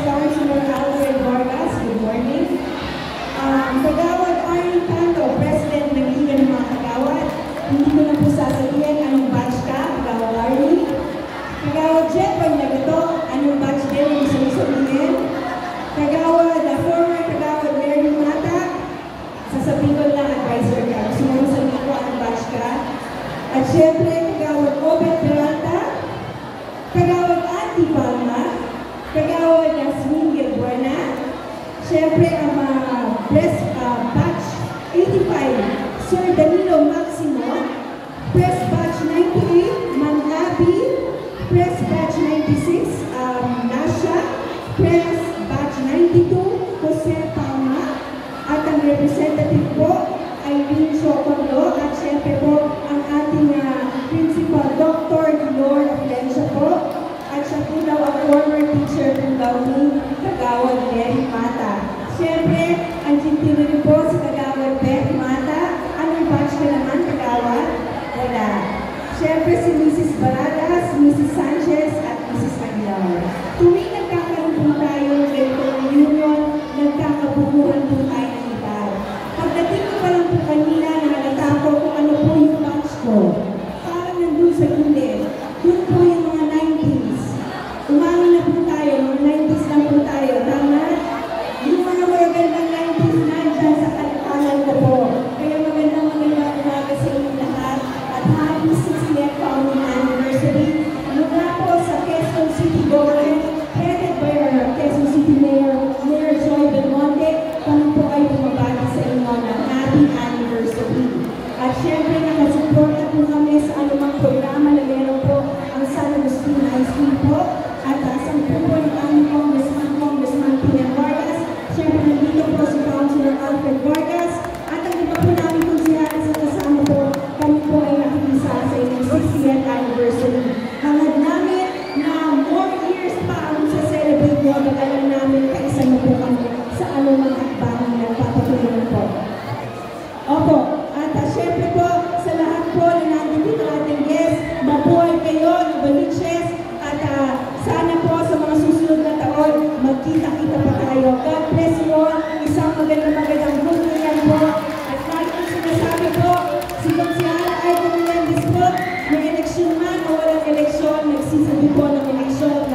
Councilor Alfred Vargas, good morning. Kagawad Arnie Tanto, President ng Liga ng mga Kagawad. Hindi ko na po sasabihin anong batch ka, Kagawad Arnie. Kagawad Jetron Nagato, anong batch din ang gusto mo sabihin? Kagawad, former Kagawad Mary Mata, sasabihin ko lang advisor ka. Gusto mo sabihin ko anong batch ka? At syempre, Kagawad Obet Peralta, Kagawad Ati Palma, Kagawad Yasmin Gelbuena, syempre ang batch 85, Sir Danilo Maximo, press batch 98, Ma'am Abby, press batch 96, Nasha, press batch 92, Jose Palma, at ang representative po, Irene Chocondo, at syempre po ang ating principal, Dr. Lord Valencia po, at siya po daw ang former teacher ng Gawin, Kagawad Mary Mata. Siyempre, ang gentile rin po si Kagawad Beth Mata. Anong batch ka naman, Kagawad? Wala. Siyempre, si Mrs. Baradas, Mrs. Sanchez, at Mrs. Aguilar. Tuwing nagkakaroon po tayo ng ganitong reunion, nagkakabukuhan po tayo ng iba. Pagdating ko pa lang po kanina, nakalata ko kung ano po yung batch ko. Parang nandun sa gilid. Yun po yung mga 90s. Umami na po tayo, mga 90s lang po tayo. Tama? Yung mga magandang 90s nandyan sa kalakalan ko po. Kaya magandang umaga sa inyong lahat. At happy 60th founding anniversary. Mula po sa Quezon City Government, headed by our Quezon City Mayor, Mayor Joy Belmonte, kami po ay bumabati sa inyo ng happy anniversary. At syempre, nakasuporta po kami sa anumang programa na meron po ang San Agustin High School po. At sa po ng aming Congressman P.M. Vargas. Syempre, nandito po si Councilor Alfred Vargas. At ang iba po namin konsihalan sa kasama po, kami po ay nakikisa sa inyong 60th anniversary. Hangad namin na more years pa ang sa-celebrate nyo. Magalang namin kaisa mo po kami sa anumang akbang na papatuloy po. Opo. At syempre po, sa lahat po na nandito ating guests, mabuhay kayo, nabaliches, at sana po sa mga susunod na taon, magkita-kita pa tayo. God bless you all. Isang magandang buhay po. At lagi kong sinasabi po, si Konsihala ay Comunendis po, may eleksyon man o walang eleksyon, nagsisabi po ng eleksyon.